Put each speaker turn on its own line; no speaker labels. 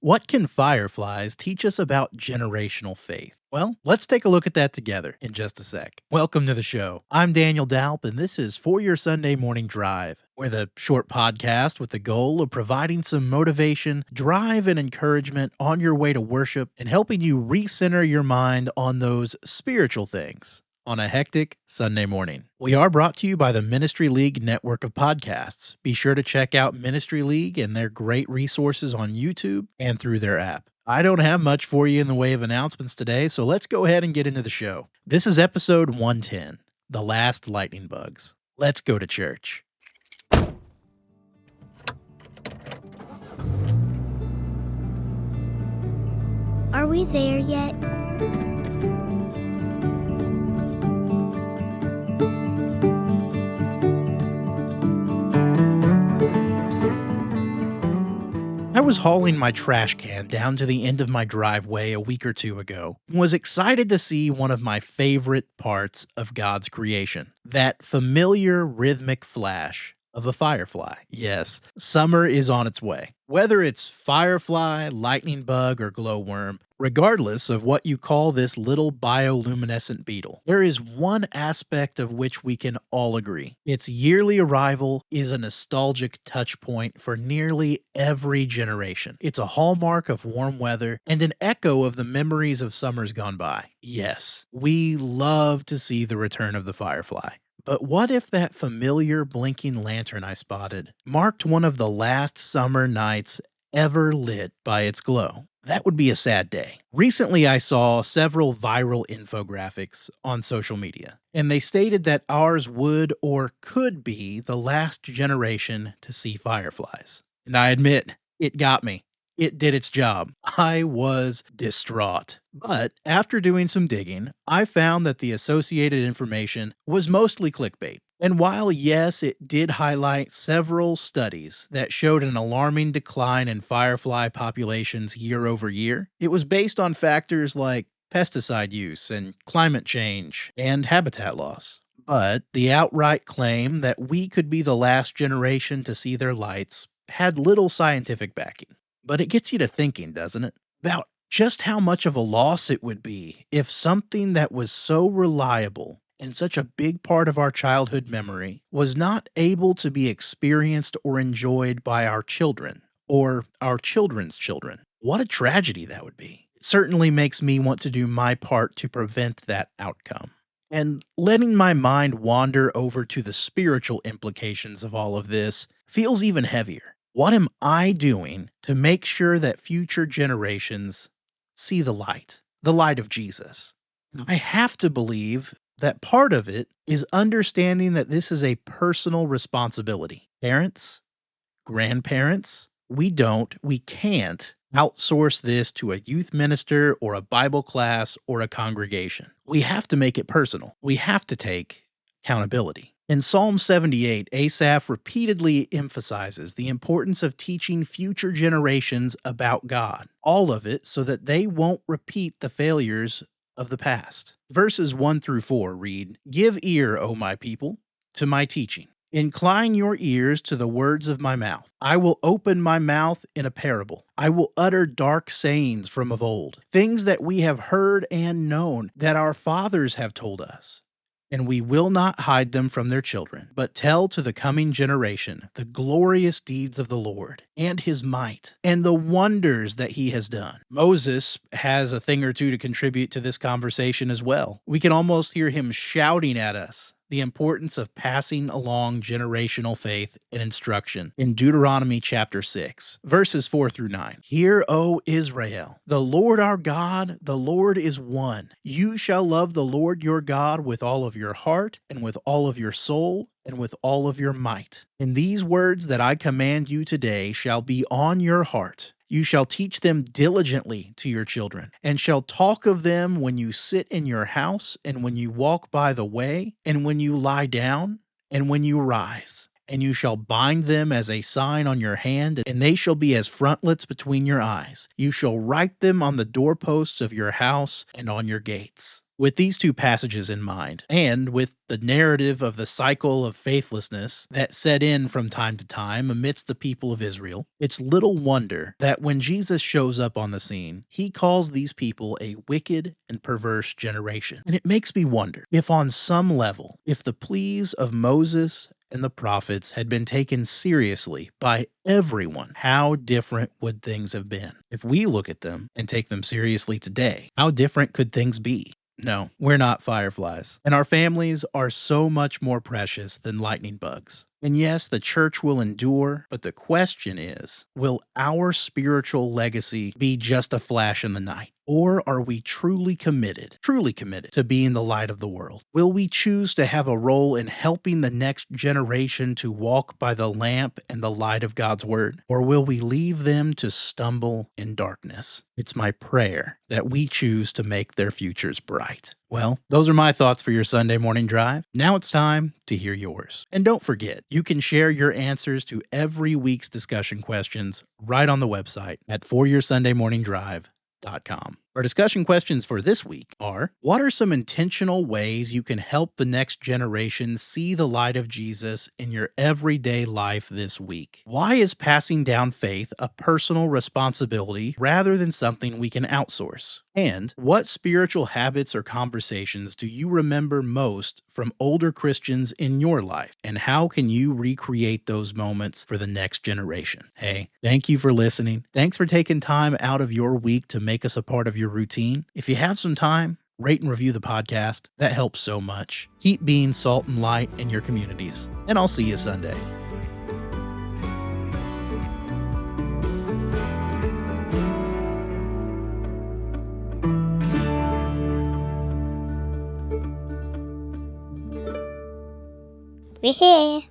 What can fireflies teach us about generational faith? Well, let's take a look at that together in just a sec. Welcome to the show. I'm Daniel Dalp, and this is For Your Sunday Morning Drive. We're the short podcast with the goal of providing some motivation, drive, and encouragement on your way to worship and helping you recenter your mind on those spiritual things on a hectic Sunday morning. We are brought to you by the Ministry League network of podcasts. Be sure to check out Ministry League and their great resources on YouTube and through their app. I don't have much for you in the way of announcements today, so let's go ahead and get into the show. This is episode 110, The Last Lightning Bugs. Let's go to church.
Are we there yet?
I was hauling my trash can down to the end of my driveway a week or two ago and was excited to see one of my favorite parts of God's creation, that familiar rhythmic flash of a firefly. Yes, summer is on its way. Whether it's firefly, lightning bug, or glowworm, regardless of what you call this little bioluminescent beetle, there is one aspect of which we can all agree. Its yearly arrival is a nostalgic touch point for nearly every generation. It's a hallmark of warm weather and an echo of the memories of summers gone by. Yes, we love to see the return of the firefly. But what if that familiar blinking lantern I spotted marked one of the last summer nights ever lit by its glow? That would be a sad day. Recently, I saw several viral infographics on social media, and they stated that ours would or could be the last generation to see fireflies. And I admit, it got me. It did its job. I was distraught. But after doing some digging, I found that the associated information was mostly clickbait. And while, yes, it did highlight several studies that showed an alarming decline in firefly populations year over year, it was based on factors like pesticide use and climate change and habitat loss. But the outright claim that we could be the last generation to see their lights had little scientific backing. But it gets you to thinking, doesn't it? About just how much of a loss it would be if something that was so reliable and such a big part of our childhood memory was not able to be experienced or enjoyed by our children or our children's children. What a tragedy that would be. It certainly makes me want to do my part to prevent that outcome. And letting my mind wander over to the spiritual implications of all of this feels even heavier. What am I doing to make sure that future generations see the light of Jesus? I have to believe that part of it is understanding that this is a personal responsibility. Parents, grandparents, we can't outsource this to a youth minister or a Bible class or a congregation. We have to make it personal. We have to take accountability. In Psalm 78, Asaph repeatedly emphasizes the importance of teaching future generations about God, all of it so that they won't repeat the failures of the past. Verses 1 through 4 read, "Give ear, O my people, to my teaching. Incline your ears to the words of my mouth. I will open my mouth in a parable. I will utter dark sayings from of old, things that we have heard and known, that our fathers have told us. And we will not hide them from their children, but tell to the coming generation the glorious deeds of the Lord, and his might, and the wonders that he has done." Moses has a thing or two to contribute to this conversation as well. We can almost hear him shouting at us the importance of passing along generational faith and instruction in Deuteronomy chapter 6, verses 4 through 9. "Hear, O Israel, the Lord our God, the Lord is one. You shall love the Lord your God with all of your heart, and with all of your soul, and with all of your might. And these words that I command you today shall be on your heart. You shall teach them diligently to your children, and shall talk of them when you sit in your house, and when you walk by the way, and when you lie down, and when you rise. And you shall bind them as a sign on your hand, and they shall be as frontlets between your eyes. You shall write them on the doorposts of your house and on your gates. With these two passages in mind, and with the narrative of the cycle of faithlessness that set in from time to time amidst the people of Israel, it's little wonder that when Jesus shows up on the scene, he calls these people a wicked and perverse generation. And it makes me wonder if, on some level, if the pleas of Moses and the prophets had been taken seriously by everyone, how different would things have been? If we look at them and take them seriously today, how different could things be? No, we're not fireflies. And our families are so much more precious than lightning bugs. And yes, the church will endure, but the question is, will our spiritual legacy be just a flash in the night? Or are we truly committed to being the light of the world? Will we choose to have a role in helping the next generation to walk by the lamp and the light of God's word? Or will we leave them to stumble in darkness? It's my prayer that we choose to make their futures bright. Well, those are my thoughts for your Sunday morning drive. Now it's time to hear yours. And don't forget, you can share your answers to every week's discussion questions right on the website at foryoursundaymorningdrive.com. Our discussion questions for this week are: what are some intentional ways you can help the next generation see the light of Jesus in your everyday life this week? Why is passing down faith a personal responsibility rather than something we can outsource? And what spiritual habits or conversations do you remember most from older Christians in your life? And how can you recreate those moments for the next generation? Hey, thank you for listening. Thanks for taking time out of your week to make us a part of your routine. If you have some time, rate and review the podcast. That helps so much. Keep being salt and light in your communities. And I'll see you Sunday.
We're here.